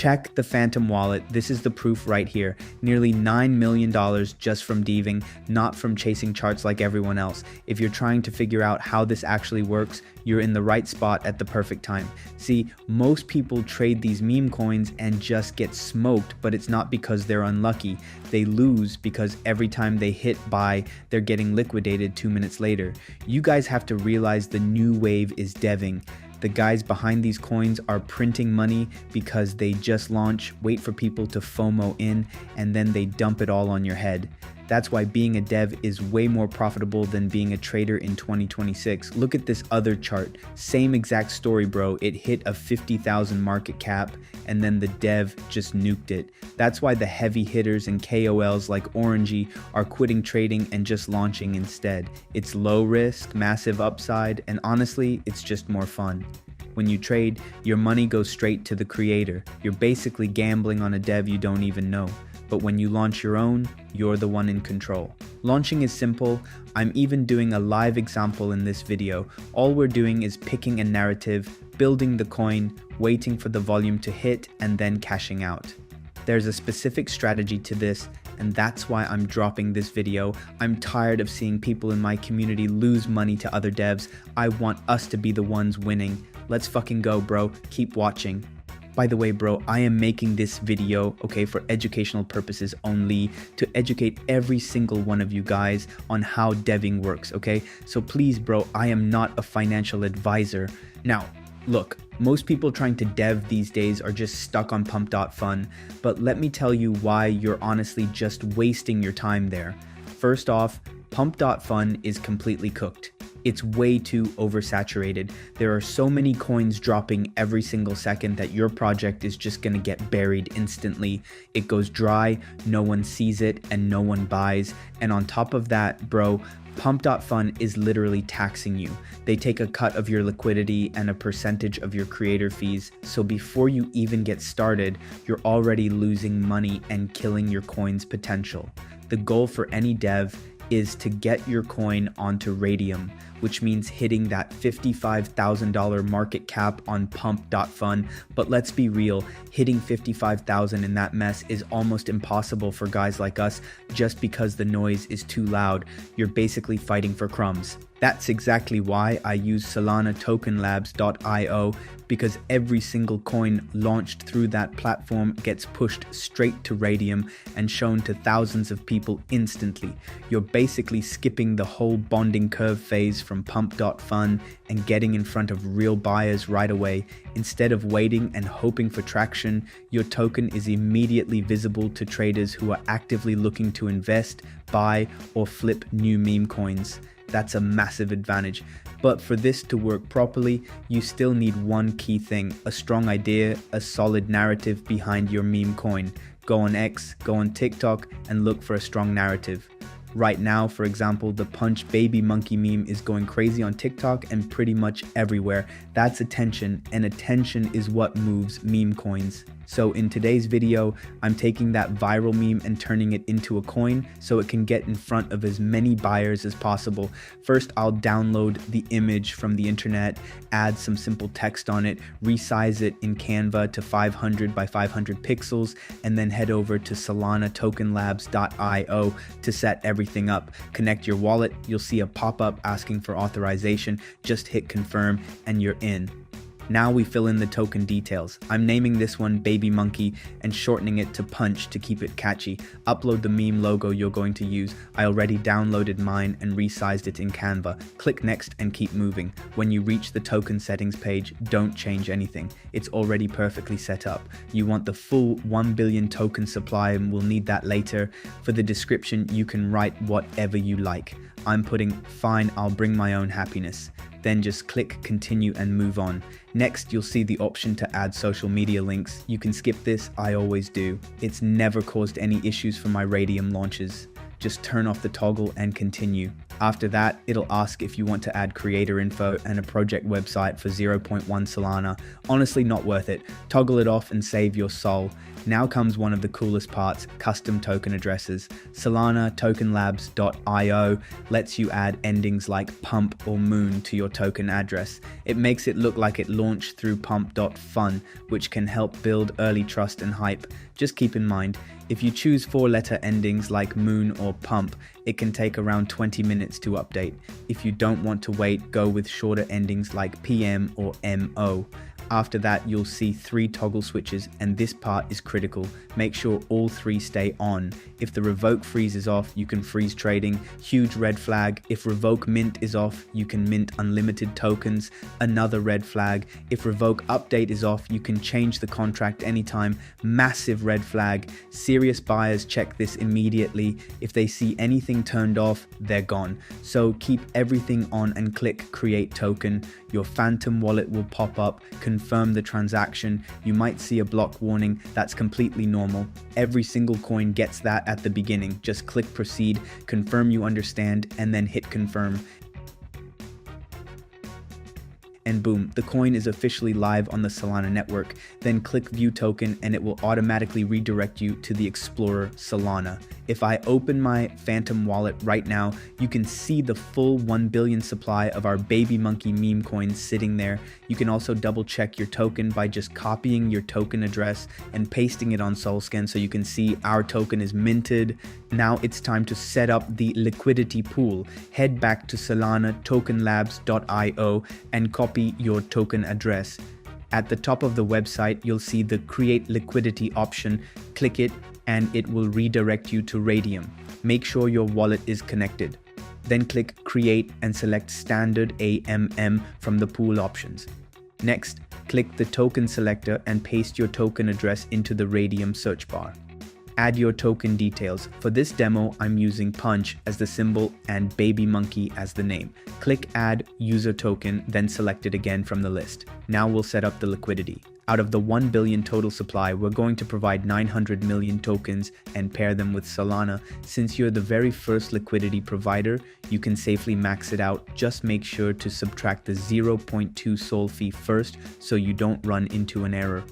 Check the Phantom wallet. This is the proof right here. Nearly $9 million just from deving, not from chasing charts like everyone else. If you're trying to figure out how this actually works, you're in the right spot at the perfect time. See, most people trade these meme coins and just get smoked, but it's not because they're unlucky. They lose because every time they hit buy, they're getting liquidated 2 minutes later. You guys have to realize the new wave is deving. The guys behind these coins are printing money because they just launch, wait for people to FOMO in, and then they dump it all on your head. That's why being a dev is way more profitable than being a trader in 2026. Look at this other chart. Same exact story, bro. It hit a 50,000 market cap and then the dev just nuked it. That's why the heavy hitters and KOLs like Orangey are quitting trading and just launching instead. It's low risk, massive upside, and honestly, it's just more fun. When you trade, your money goes straight to the creator. You're basically gambling on a dev you don't even know. But when you launch your own, you're the one in control. Launching is simple. I'm even doing a live example in this video. All we're doing is picking a narrative, building the coin, waiting for the volume to hit, and then cashing out. There's a specific strategy to this, and that's why I'm dropping this video. I'm tired of seeing people in my community lose money to other devs. I want us to be the ones winning. Let's fucking go, bro. Keep watching. By the way, bro, I am making this video, okay, for educational purposes only, to educate every single one of you guys on how deving works, okay? So please, bro, I am not a financial advisor. Now, look, most people trying to dev these days are just stuck on Pump.Fun, but let me tell you why you're honestly just wasting your time there. First off, Pump.Fun is completely cooked. It's way too oversaturated. There are so many coins dropping every single second that your project is just gonna get buried instantly. It goes dry, no one sees it, and no one buys. And on top of that, bro, Pump.Fun is literally taxing you. They take a cut of your liquidity and a percentage of your creator fees. So before you even get started, you're already losing money and killing your coin's potential. The goal for any dev is to get your coin onto Raydium, which means hitting that $55,000 market cap on Pump.Fun. But let's be real, hitting 55,000 in that mess is almost impossible for guys like us just because the noise is too loud. You're basically fighting for crumbs. That's exactly why I use Solana tokenfast.io, because every single coin launched through that platform gets pushed straight to Raydium and shown to thousands of people instantly. You're basically skipping the whole bonding curve phase from Pump.Fun and getting in front of real buyers right away. Instead of waiting and hoping for traction, your token is immediately visible to traders who are actively looking to invest, buy, or flip new meme coins. That's a massive advantage. But for this to work properly, you still need one key thing: a strong idea, a solid narrative behind your meme coin. Go on X, go on TikTok, and look for a strong narrative. Right now, for example, the Punch baby monkey meme is going crazy on TikTok and pretty much everywhere. That's attention, and attention is what moves meme coins. So in today's video, I'm taking that viral meme and turning it into a coin so it can get in front of as many buyers as possible. First, I'll download the image from the internet, add some simple text on it, resize it in Canva to 500 by 500 pixels, and then head over to Solana tokenfast.io to set everything up. Connect your wallet, you'll see a pop-up asking for authorization. Just hit confirm and you're in. Now we fill in the token details. I'm naming this one Baby Monkey and shortening it to Punch to keep it catchy. Upload the meme logo you're going to use. I already downloaded mine and resized it in Canva. Click next and keep moving. When you reach the token settings page, don't change anything. It's already perfectly set up. You want the full 1 billion token supply and we'll need that later. For the description, you can write whatever you like. I'm putting "fine, I'll bring my own happiness." Then just click continue and move on. Next, you'll see the option to add social media links. You can skip this, I always do. It's never caused any issues for my Raydium launches. Just turn off the toggle and continue. After that, it'll ask if you want to add creator info and a project website for 0.1 Solana. Honestly, not worth it. Toggle it off and save your soul. Now comes one of the coolest parts, custom token addresses. Solana tokenlabs.io lets you add endings like pump or moon to your token address. It makes it look like it launched through Pump.Fun, which can help build early trust and hype. Just keep in mind, if you choose 4-letter endings like moon or pump, it can take around 20 minutes to update. If you don't want to wait, go with shorter endings like PM or MO. After that, you'll see 3 toggle switches, and this part is critical. Make sure all 3 stay on. If the revoke freeze is off, you can freeze trading. Huge red flag. If revoke mint is off, you can mint unlimited tokens. Another red flag. If revoke update is off, you can change the contract anytime. Massive red flag. Serious buyers check this immediately. If they see anything turned off, they're gone. So keep everything on and click create token. Your phantom wallet will pop up. Confirm the transaction. You might see a block warning. That's completely normal. Every single coin gets that at the beginning. Just click proceed, confirm you understand, and then hit confirm. And boom, the coin is officially live on the Solana network. Then click view token and it will automatically redirect you to the Explorer Solana. If I open my Phantom wallet right now, you can see the full 1 billion supply of our baby monkey meme coins sitting there. You can also double check your token by just copying your token address and pasting it on Solscan so you can see our token is minted. Now it's time to set up the liquidity pool. Head back to Solana tokenlabs.io and copy your token address. At the top of the website, you'll see the create liquidity option. Click it and it will redirect you to Raydium. Make sure your wallet is connected. Then click create and select standard AMM from the pool options. Next, click the token selector and paste your token address into the Raydium search bar. Add your token details. For this demo, I'm using Punch as the symbol and Baby Monkey as the name. Click Add User Token, then select it again from the list. Now we'll set up the liquidity. Out of the 1 billion total supply, we're going to provide 900 million tokens and pair them with Solana. Since you're the very first liquidity provider, you can safely max it out. Just make sure to subtract the 0.2 Sol fee first so you don't run into an error.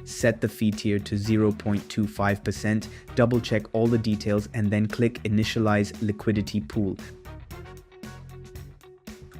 Set the fee tier to 0.25%, double check all the details, and then click Initialize Liquidity Pool.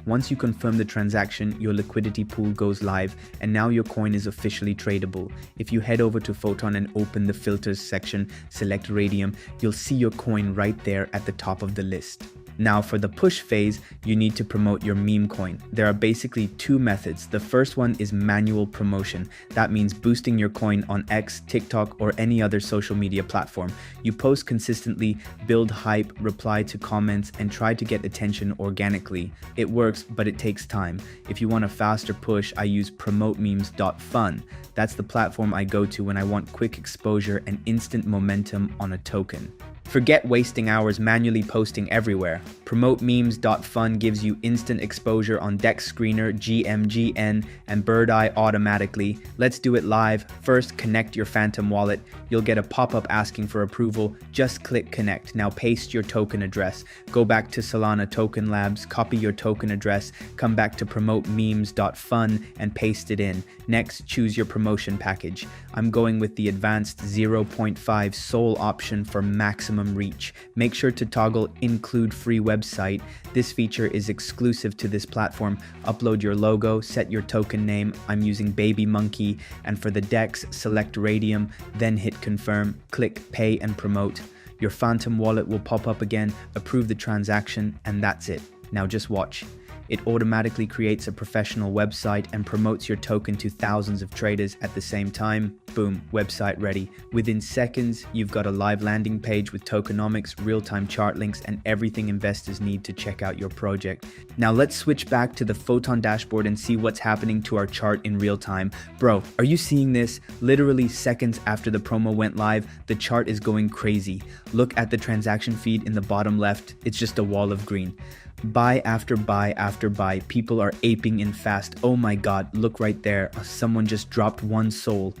Once you confirm the transaction, your liquidity pool goes live, and now your coin is officially tradable. If you head over to Photon and open the filters section, select Raydium, you'll see your coin right there at the top of the list. Now for the push phase, you need to promote your meme coin. There are basically 2 methods. The first one is manual promotion. That means boosting your coin on X, TikTok, or any other social media platform. You post consistently, build hype, reply to comments, and try to get attention organically. It works, but it takes time. If you want a faster push, I use promotememes.fun. That's the platform I go to when I want quick exposure and instant momentum on a token. Forget wasting hours manually posting everywhere. Promotememes.fun gives you instant exposure on Dex Screener, GMGN, and Bird Eye automatically. Let's do it live. First, connect your Phantom wallet. You'll get a pop-up asking for approval. Just click connect. Now paste your token address. Go back to Solana Token Labs, copy your token address, come back to promotememes.fun and paste it in. Next, choose your promotion package. I'm going with the advanced 0.5 Sol option for maximum reach. Make sure to toggle include free website. This feature is exclusive to this platform. Upload your logo, set your token name. I'm using Baby Monkey, and for the DEX, select Raydium, then hit confirm, click pay and promote. Your Phantom wallet will pop up again, approve the transaction, and that's it. Now just watch. It automatically creates a professional website and promotes your token to thousands of traders at the same time. Boom, website ready. Within seconds, you've got a live landing page with tokenomics, real-time chart links, and everything investors need to check out your project. Now let's switch back to the Photon dashboard and see what's happening to our chart in real time. Bro, are you seeing this? Literally seconds after the promo went live, the chart is going crazy. Look at the transaction feed in the bottom left. It's just a wall of green. Buy after buy after buy. People are aping in fast. Oh my god, look right there. Someone just dropped 1 Sol.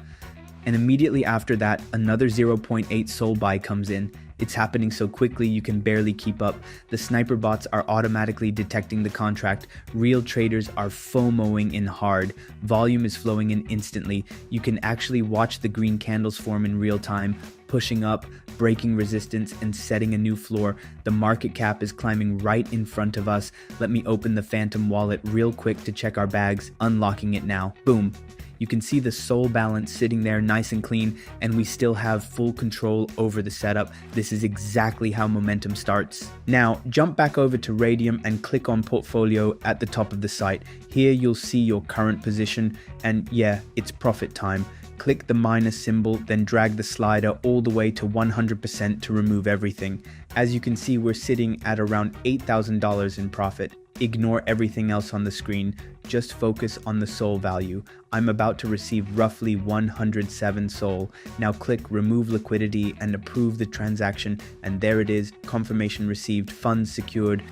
And immediately after that, another 0.8 Sol buy comes in. It's happening so quickly you can barely keep up. The sniper bots are automatically detecting the contract. Real traders are FOMOing in hard. Volume is flowing in instantly. You can actually watch the green candles form in real time, pushing up, breaking resistance, and setting a new floor. The market cap is climbing right in front of us. Let me open the Phantom wallet real quick to check our bags, unlocking it now. Boom. You can see the SOL balance sitting there nice and clean, and we still have full control over the setup. This is exactly how momentum starts. Now, jump back over to Raydium and click on portfolio at the top of the site. Here you'll see your current position, and yeah, it's profit time. Click the minus symbol, then drag the slider all the way to 100% to remove everything. As you can see, we're sitting at around $8,000 in profit. Ignore everything else on the screen, just focus on the SOL value. I'm about to receive roughly 107 SOL. Now click remove liquidity and approve the transaction, and there it is, confirmation received, funds secured.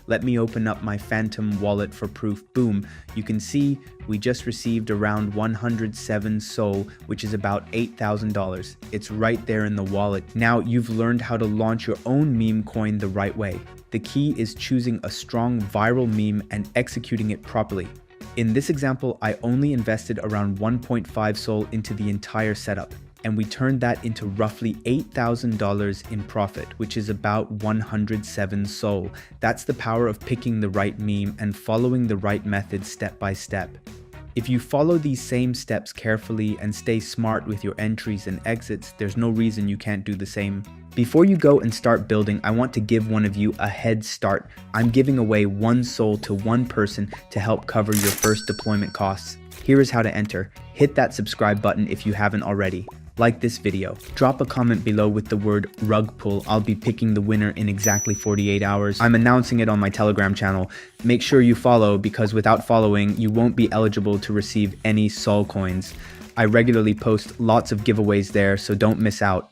Let me open up my Phantom wallet for proof. Boom, you can see we just received around 107 SOL, which is about $8,000. It's right there in the wallet. Now you've learned how to launch your own meme coin the right way. The key is choosing a strong viral meme and executing it properly. In this example, I only invested around 1.5 SOL into the entire setup, and we turned that into roughly $8,000 in profit, which is about 107 SOL. That's the power of picking the right meme and following the right method step by step. If you follow these same steps carefully and stay smart with your entries and exits, there's no reason you can't do the same. Before you go and start building, I want to give one of you a head start. I'm giving away 1 SOL to one person to help cover your first deployment costs. Here is how to enter. Hit that subscribe button if you haven't already. Like this video. Drop a comment below with the word rug pull. I'll be picking the winner in exactly 48 hours. I'm announcing it on my Telegram channel. Make sure you follow, because without following, you won't be eligible to receive any SOL coins. I regularly post lots of giveaways there, so don't miss out.